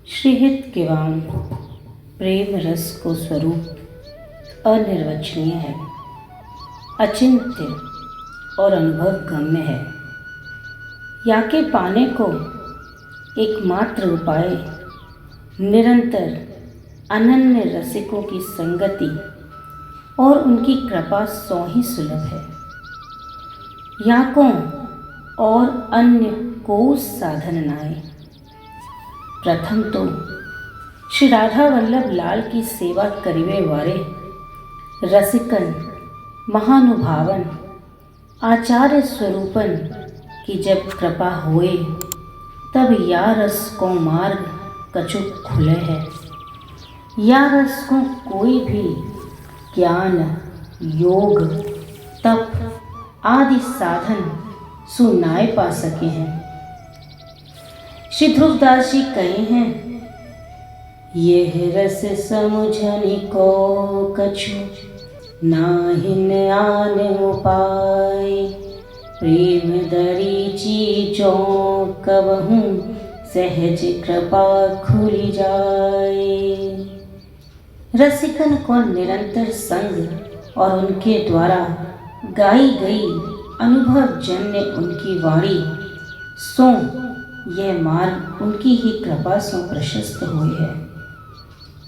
श्रीहित केवाम प्रेम रस को स्वरूप अनिर्वचनीय है, अचिंत्य और अनुभव गम्य है। याके पाने को एकमात्र उपाय निरंतर अनन्य रसिकों की संगति और उनकी कृपा सौ ही सुलभ है। याकों और अन्य को साधन नाए। प्रथम तो श्री राधा वल्लभ लाल की सेवा करिवे वारे रसिकन महानुभावन आचार्य स्वरूपन की जब कृपा होए, तब या रस को मार्ग कछुक खुले है। या रस को कोई भी ज्ञान योग तप आदि साधन सुनाए पा सके हैं। श्री ध्रुवदास जी कहे हैं, यह रस समुझनि को कछु नाहिन आन उपाय। प्रेम दरीची जो कबहूँ सहज कृपा खुली जाए। रसिकन को निरंतर संग और उनके द्वारा गाई गई अनुभव जन्य उनकी वाणी सो यह मार्ग उनकी ही कृपा से प्रशस्त हुई है।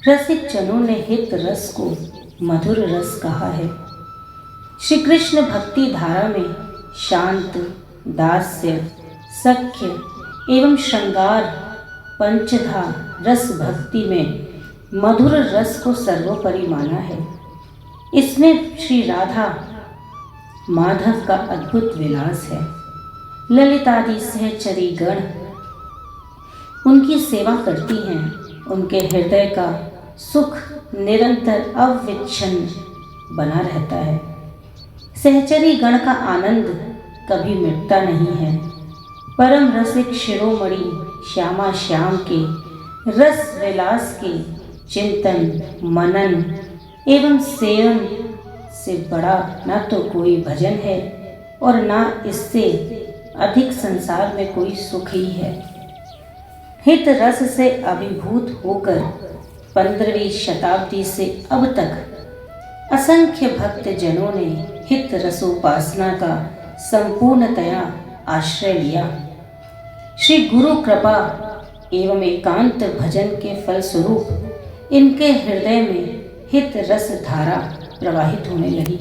रसिक जनों ने हित रस को मधुर रस कहा है। श्री कृष्ण भक्ति धारा में शांत, दास्य, सख्य एवं श्रृंगार पंचधा रस भक्ति में मधुर रस को सर्वोपरि माना है। इसमें श्री राधा माधव का अद्भुत विलास है। ललितादि सहचरी गण उनकी सेवा करती हैं। उनके हृदय का सुख निरंतर अविच्छिन्न बना रहता है। सहचरी गण का आनंद कभी मिटता नहीं है। परम रसिक शिरोमणि श्यामा श्याम के रस विलास के चिंतन मनन एवं सेवन से बड़ा न तो कोई भजन है और न इससे अधिक संसार में कोई सुख ही है। हित रस से अभिभूत होकर 15वीं शताब्दी से अब तक असंख्य भक्त जनों ने हित रसोपासना का संपूर्णतया आश्रय लिया। श्री गुरु कृपा एवं एकांत भजन के फलस्वरूप इनके हृदय में हित रस धारा प्रवाहित होने लगी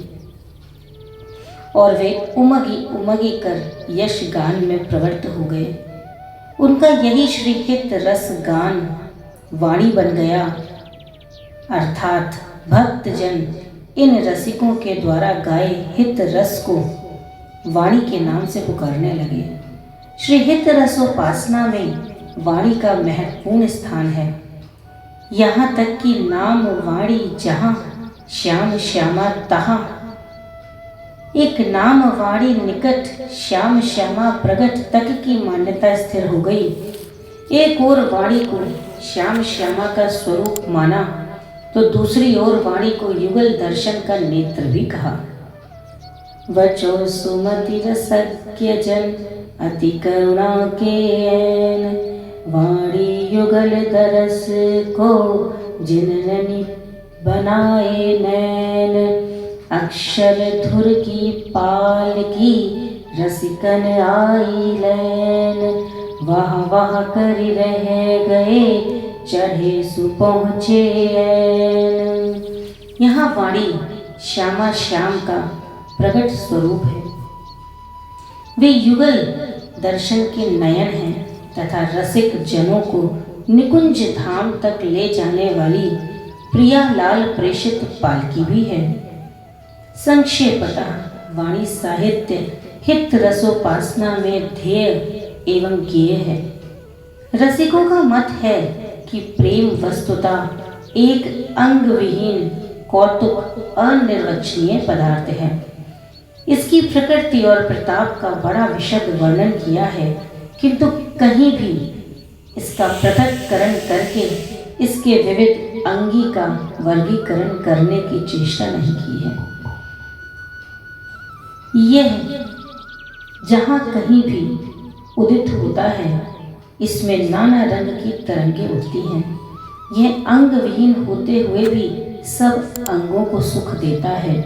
और वे उमगी उमगी कर यश गान में प्रवृत्त हो गए। उनका यही श्री हित रस गान वाणी बन गया, अर्थात भक्तजन इन रसिकों के द्वारा गाए हित रस को वाणी के नाम से पुकारने लगे। श्री हित रसोपासना में वाणी का महत्वपूर्ण स्थान है। यहाँ तक कि नाम वाणी जहाँ श्याम श्यामा तहाँ, एक नाम वाणी निकट श्याम श्यामा प्रगट तक की मान्यता स्थिर हो गई। एक और वाणी को श्याम श्यामा का स्वरूप माना तो दूसरी ओर वाणी को युगल दर्शन का नेत्र भी कहा। वचो सुमति रसज्ञ जन अति करुणा के ऐन, वाणी युगल दरस को जिनरनि बनाए नैन। अक्षर धुर की पाल की रसिकन आई लैन, वाह वाह कर रह गए चढ़े सु पहुँचे ऐन। यहाँ वाणी श्यामा श्याम का प्रकट स्वरूप है। वे युगल दर्शन के नयन हैं तथा रसिक जनों को निकुंज धाम तक ले जाने वाली प्रिया लाल प्रेषित पालकी भी है। संक्षेपतः वाणी साहित्य हित रसोपासना में ध्येय एवं ज्ञेय है। रसिकों का मत है कि प्रेम वस्तुतः एक अंग विहीन कौतुक अनिर्वचनीय पदार्थ है। इसकी प्रकृति और प्रताप का बड़ा विशद वर्णन किया है, किंतु कहीं भी इसका पृथक्करण करके इसके विविध अंगी का वर्गीकरण करने की चेष्टा नहीं की है। यह जहाँ कहीं भी उदित होता है इसमें नाना रंग की तरंगें उठती हैं। यह अंग विहीन होते हुए भी सब अंगों को सुख देता है।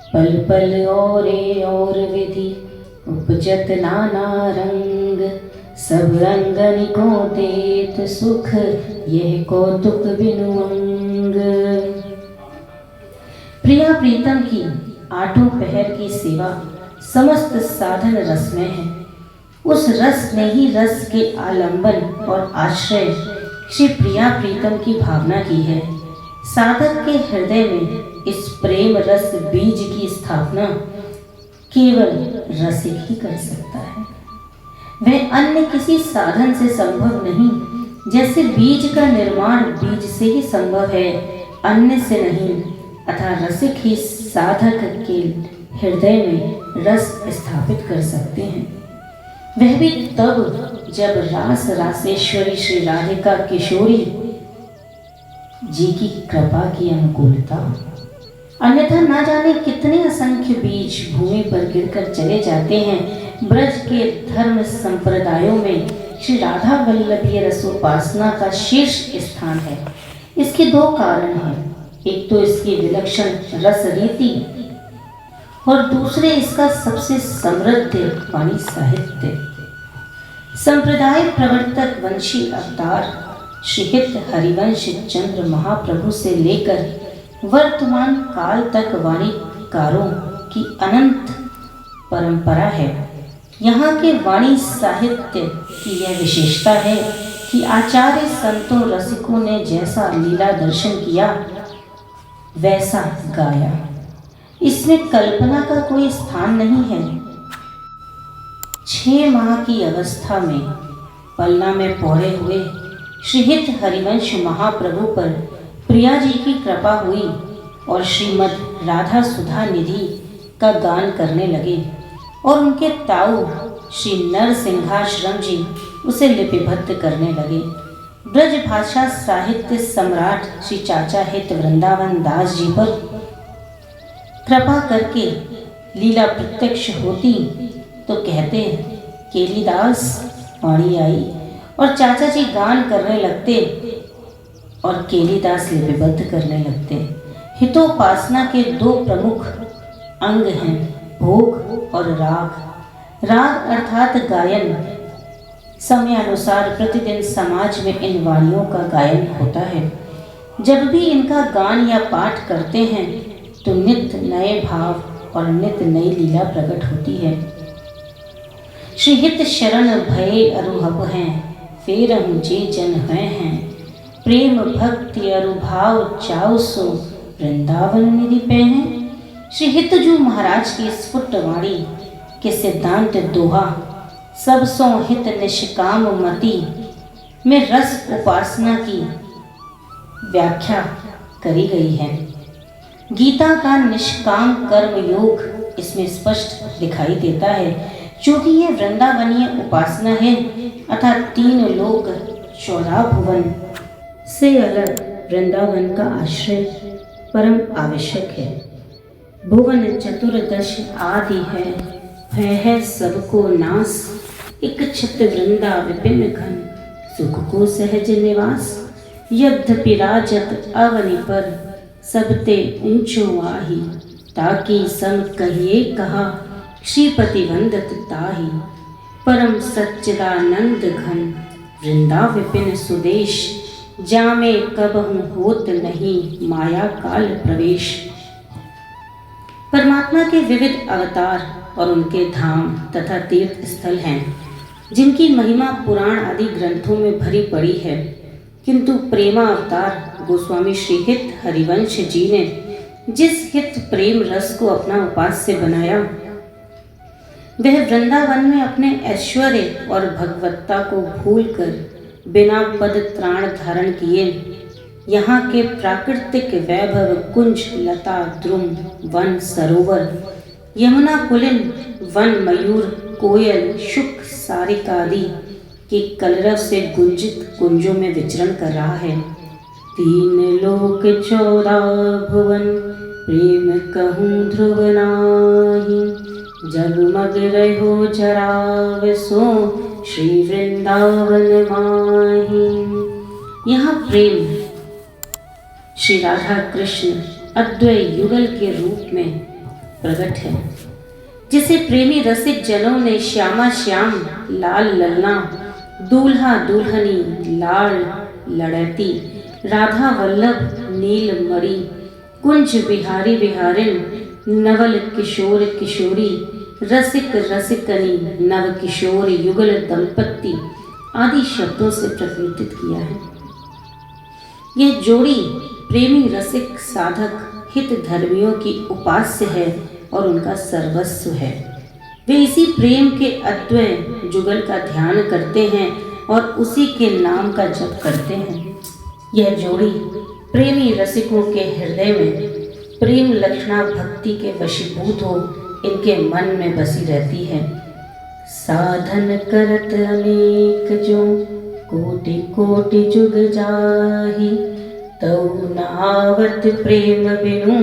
पल पल और विधि उपजत नाना रंग, सब रंगन को देत सुख, यह कौतुक बिनु अंग। प्रिया प्रीतम की आठों पहर की सेवा समस्त साधन रस में है। उस रस ने ही रस के आलंबन और आश्रय श्री प्रिया प्रीतम की भावना की है। साधक के हृदय में इस प्रेम रस बीज की स्थापना केवल रसिक ही कर सकता है। वह अन्य किसी साधन से संभव नहीं। जैसे बीज का निर्माण बीज से ही संभव है, अन्य से नहीं। अतः रसिक ही साधक के हृदय में रस स्थापित कर सकते हैं। वह भी तब जब रास रासेश्वरी श्री राधिका किशोरी जी की कृपा की अनुकूलता। अन्यथा ना जाने कितने असंख्य बीज भूमि पर गिरकर चले जाते हैं। ब्रज के धर्म संप्रदायों में श्री राधा वल्लभीय रसोपासना का शीर्ष स्थान है। इसके दो कारण हैं। एक तो इसकी विलक्षण रस रीति और दूसरे इसका सबसे समृद्ध वाणी साहित्य। संप्रदाय प्रवर्तक वंशी अवतार श्रीहित हरिवंश चंद्र महाप्रभु से लेकर वर्तमान काल तक वाणीकारों की अनंत परंपरा है। यहाँ के वाणी साहित्य की यह विशेषता है कि आचार्य संतों रसिकों ने जैसा लीला दर्शन किया वैसा गाया। इसमें कल्पना का कोई स्थान नहीं है। 6 माह की अवस्था में पलना में पौड़े हुए श्रीहित हरिवंश महाप्रभु पर प्रिया जी की कृपा हुई और श्रीमद् राधा सुधा निधि का गान करने लगे और उनके ताऊ श्री नरसिंहाश्रम जी उसे लिपिबद्ध करने लगे। ब्रज भाषा साहित्य सम्राट श्री चाचा हित वृंदावन दास जी पर कृपा करके लीला प्रत्यक्ष होती तो कहते केलीदास वाणी आई और चाचा जी गान करने लगते और केलीदास लिपिबद्ध करने लगते। हितोपासना के 2 प्रमुख अंग हैं, भोग और राग। राग अर्थात गायन। समयानुसार प्रतिदिन समाज में इन वाणियों का गायन होता है। जब भी इनका गान या पाठ करते हैं तो नित्य नए भाव और नित्य नई लीला प्रकट होती है। श्रीहित शरण भये अरुहब हैं, फेर जे जन हैं। प्रेम भक्ति अरुभाव चाउ सो, वृंदावन निधि पे हैं। श्रीहितजू महाराज की स्फुट वाणी के सिद्धांत दोहा सब सो हित निष्काम मति में रस उपासना की व्याख्या करी गई है। गीता का निष्काम कर्म योग इसमें स्पष्ट दिखाई देता है। चूंकि यह वृंदावनीय उपासना है अतः 3 लोक 14 भुवन से अलग वृंदावन का आश्रय परम आवश्यक है। भुवन 14 आदि है सबको नास, एक छत वृंदा विपिन घन, सुख को सहज निवास। यद्यपि राजत अवनि पर, सबते ऊंचो आही। ताकि सम कहिए कहा, श्रीपति वंदत ताही। परम सच्चिदानंद घन, वृंदा विपिन सुदेश। जामे कबहु होत नहीं, माया काल प्रवेश। परमात्मा के विविध अवतार और उनके धाम तथा तीर्थ स्थल हैं जिनकी महिमा पुराण आदि ग्रंथों में भरी पड़ी है, किंतु प्रेमा अवतार गोस्वामी श्री हित हरिवंश जी ने जिस हित प्रेम रस को अपना उपास्य बनाया वह वृंदावन में अपने ऐश्वर्य और भगवत्ता को भूलकर बिना पद त्राण धारण किए यहाँ के प्राकृतिक वैभव कुंज लता द्रुम वन सरोवर यमुना पुलिन वन मयूर कोयल शुक सारिकादि के कलरव से गुंजित कुंजों में विचरण कर रहा है। 3 लोक 14 भुवन, प्रेम कहूँ ध्रुव नाही। जगमग रहो जराव सो, श्री वृंदावन माही। यहाँ प्रेम श्री राधा कृष्ण अद्वय युगल के रूप में प्रकट है, जिसे प्रेमी रसिक जनों ने श्यामा श्याम लाल ललना, दूल्हा दुल्हनी लाल लड़ैती, राधा वल्लभ नील मणि, कुंज बिहारी बिहारिन, नवल किशोर किशोरी, रसिक रसिकनी, नव किशोर युगल दंपत्ति आदि शब्दों से प्रकीर्तित किया है। यह जोड़ी प्रेमी रसिक साधक हित धर्मियों की उपास्य है और उनका सर्वस्व है। वे इसी प्रेम के अद्वय जुगल का ध्यान करते हैं और उसी के नाम का जप करते हैं। यह जोड़ी प्रेमी रसिकों के हृदय में प्रेम लक्षणा भक्ति के वशीभूत हो इनके मन में बसी रहती है। साधन करत अनेक जो कोटि कोटि जुग जाहि, तऊ नावत प्रेम बिनु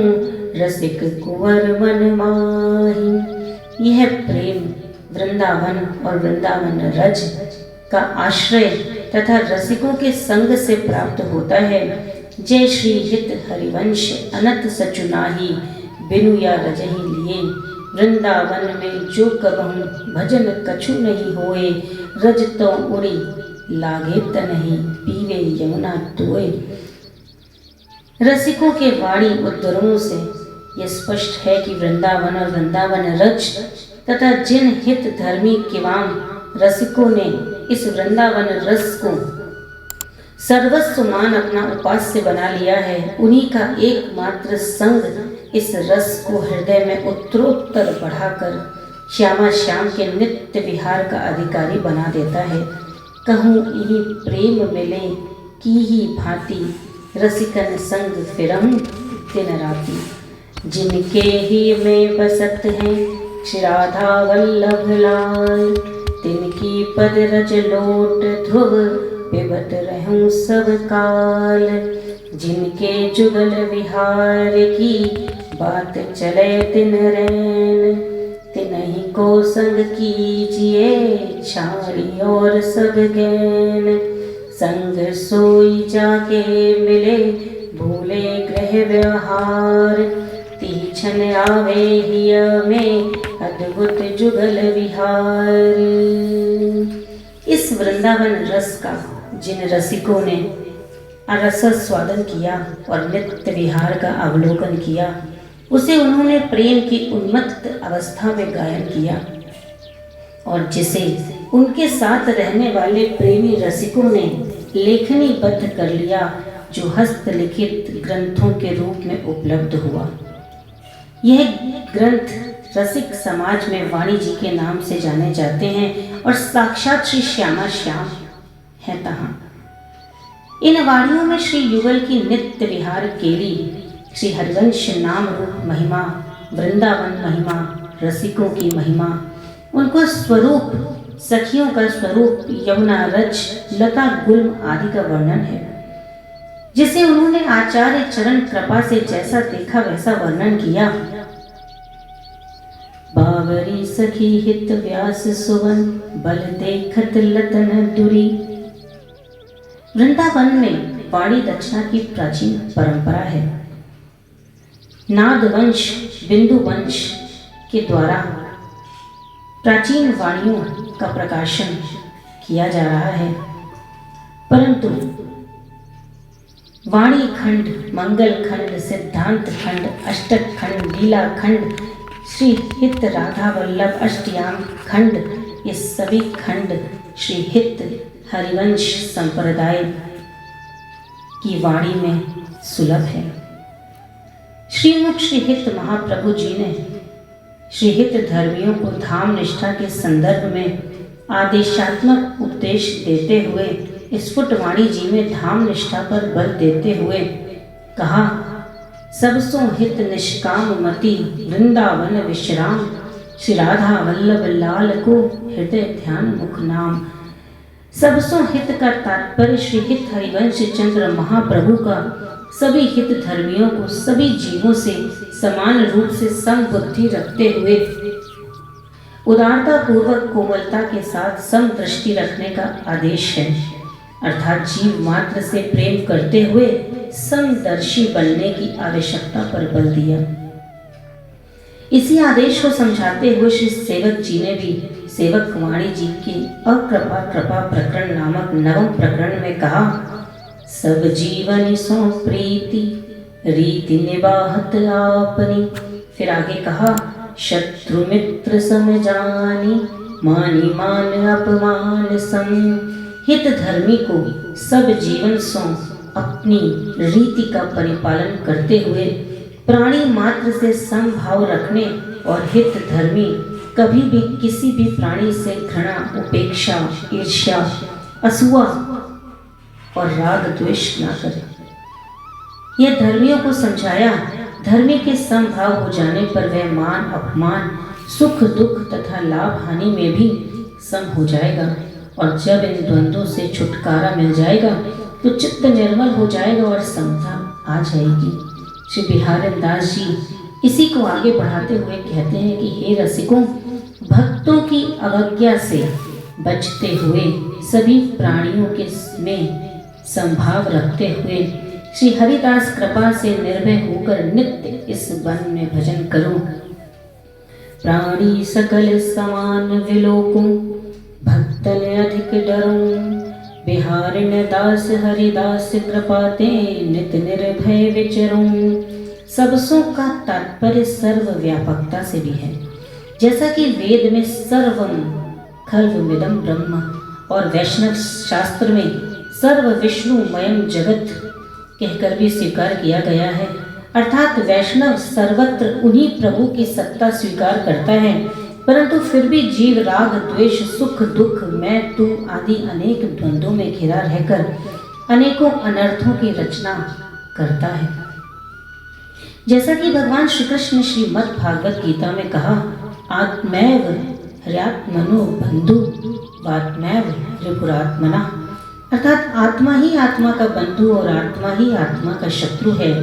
रसिक कुंवर मन माही। यह प्रेम वृंदावन और वृंदावन रज का आश्रय तथा रसिकों के संग से प्राप्त होता है। जय श्री हित हरिवंश अनंत सचुनाही, बिनु या रजहि लिए वृंदावन में जो कबहु भजन कछु नहीं होए, रज तो उड़ी लागे तनहि पीवे यमुना तोए। रसिकों के वाणी उद्धरणों से यह स्पष्ट है कि वृंदावन और वृंदावन रज तथा जिन हित धर्मी किवाम रसिकों ने इस वृंदावन रस को सर्वस्व मान अपना उपास्य बना लिया है, उन्हीं का एकमात्र संग इस रस को हृदय में उत्तरोत्तर बढ़ाकर श्यामा श्याम के नित्य विहार का अधिकारी बना देता है। कहूँ इन्हीं प्रेम मिले की ही भांति, रसिकन संग फिरहूँ दिन राति। जिनके ही में बसत हैं श्री राधा वल्लभ लाल, तिनकी पद रज लोट ध्रुव पिबत रहूं सब काल। जिनके जुगल विहार की बात चले दिन रैन, तिन्हीं को संग कीजिए छाड़ी और सब गैन। संग सोई जाके मिले भूले ग्रह व्यवहार, तीछन आवे हिय में अद्भुत जुगल विहार। इस वृंदावन रस का जिन रसिकों ने रस स्वादन किया और नित्य विहार का अवलोकन किया, उसे उन्होंने प्रेम की उन्मत्त अवस्था में गायन किया, और जिसे उनके साथ रहने वाले प्रेमी रसिकों ने लेखनीबद्ध कर लिया, जो हस्तलिखित ग्रंथों के रूप में उपलब्ध हुआ। यह ग्रंथ रसिक समाज में वाणी जी के नाम से जाने जाते हैं और साक्षात श्री श्यामा श्याम है तहाँ। इन वाणियों में श्री युगल की नित्य विहार केली, श्री हरिवंश नाम रूप महिमा, वृंदावन महिमा, रसिकों की महिमा, उनको स्वरूप, सखियों का स्वरूप, यमुना रज, लता गुल्म आदि का वर्णन है, जिसे उन्होंने आचार्य चरण कृपा से जैसा देखा वैसा वर्णन किया। बावरी सखी हित व्यास सुवन, बल देखत लतन दुरी। वृंदावन में वाणी रचना की प्राचीन परंपरा है। नाद वंश, बिंदु वंश के द्वारा प्राचीन वाणियों का प्रकाशन किया जा रहा है, परंतु वाणी खंड, मंगल खंड, सिद्धांत खंड, अष्टक खंड, लीला खंड, श्री हित राधा वल्लभ अष्टयाम खंड, ये सभी खंड श्री हित हरिवंश संप्रदाय की वाणी में सुलभ है। श्रीमुख श्री हित महाप्रभु जी ने श्री हित धर्मियों को धाम निष्ठा के संदर्भ में आदेशात्मक उपदेश देते हुए स्फुट वाणी जी में धाम निष्ठा पर बल देते हुए कहा, सबसो हित निष्काम मति वृंदावन विश्राम, श्री राधा वल्लभ लाल को हृदय ध्यान मुख नाम। सबसो हित का तात्पर्य श्री हित हरिवंश चंद्र महाप्रभु का सभी हित धर्मियों को सभी जीवों से समान रूप से समबुद्धि रखते हुए उदारता पूर्वक कोमलता के साथ समदृष्टि रखने का आदेश है, अर्थात जीव मात्र से प्रेम करते हुए समदर्शी बनने की आवश्यकता पर बल दिया। इसी आदेश को समझाते हुए श्री सेवक जी ने भी सेवक वाणी जी के अकृपा कृपा प्रकरण नामक नवम प्रकरण में कहा, सब जीवन सो प्रीति रीति निबाहत आपनी। फिर आगे कहा, शत्रु मित्र सम जानी मानी मान अपमान सम। हित धर्मी को सब जीवन सो अपनी रीति का परिपालन करते हुए प्राणी मात्र से समभाव रखने और हित धर्मी कभी भी किसी भी प्राणी से घृणा, उपेक्षा, ईर्ष्या, असूया और राग द्वेष न करे। यह धर्मियों को समझाया, धर्मी के समभाव हो जाने पर वह मान अपमान, सुख दुख तथा लाभ हानि में भी सम हो जाएगा, और जब इन द्वंद्वों से छुटकारा मिल जाएगा तो चित्त निर्मल हो जाएगा और समता आ जाएगी। श्री बिहारी दास जी इसी को आगे बढ़ाते हुए कहते हैं कि हे रसिकों, भक्तों की अवज्ञा से बचते हुए सभी प्राणियों के में संभाव रखते हुए श्री हरिदास कृपा से निर्भय होकर नित्य इस वन में भजन करो। प्राणी सकल समान विलोकूं, भक्तन अधिक डरूं। बिहारिन दास हरिदास कृपाते नित निर्भय विचरूं। सबसों का तात्पर्य सर्व व्यापकता से भी है, जैसा कि वेद में सर्वम खल्वमिदं ब्रह्म और वैष्णव शास्त्र में सर्व विष्णुमयम जगत कहकर भी स्वीकार किया गया है। अर्थात वैष्णव सर्वत्र उन्हीं प्रभु की सत्ता स्वीकार करता है, परंतु फिर भी जीव राग द्वेष, सुख दुख, मैं तू आदि अनेक द्वंद्वों में घिरा रहकर अनेकों अनर्थों की रचना करता है। जैसा कि भगवान श्री कृष्ण ने श्रीमद् भागवत गीता में कहा, आत्मैव ह्यात्मनो बंधु वात्मैव रिपुरात्मना। अर्थात आत्मा ही आत्मा का बंधु और आत्मा ही आत्मा का शत्रु है।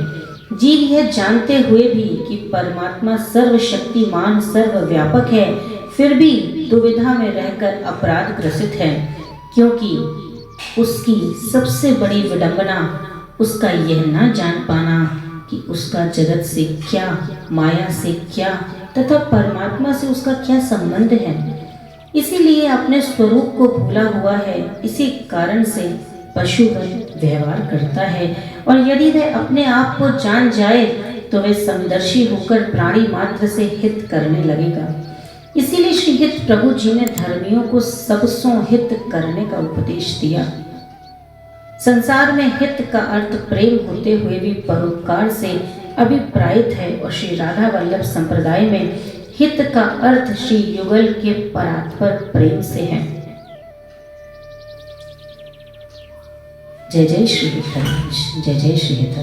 जीव यह जानते हुए भी कि परमात्मा सर्वशक्तिमान सर्वव्यापक है, फिर भी दुविधा में रहकर अपराध ग्रसित है, क्योंकि उसकी सबसे बड़ी विडंबना उसका यह न जान पाना कि उसका जगत से क्या, माया से क्या तथा परमात्मा से उसका क्या संबंध है। इसीलिए अपने स्वरूप को भूला हुआ है। इसी कारण से पशुवत व्यवहार करता है, और यदि वह अपने आप को जान जाए तो वह समदर्शी होकर प्राणी मात्र से हित करने लगेगा। इसीलिए श्री हित प्रभु जी ने धर्मियों को सबसों हित करने का उपदेश दिया। संसार में हित का अर्थ प्रेम होते हुए भी परोपकार से अभिप्रायित है, और श्री राधा वल्लभ संप्रदाय में हित का अर्थ श्री युगल के परात्पर प्रेम से है। जय जय श्री हित, जय जय श्री हित।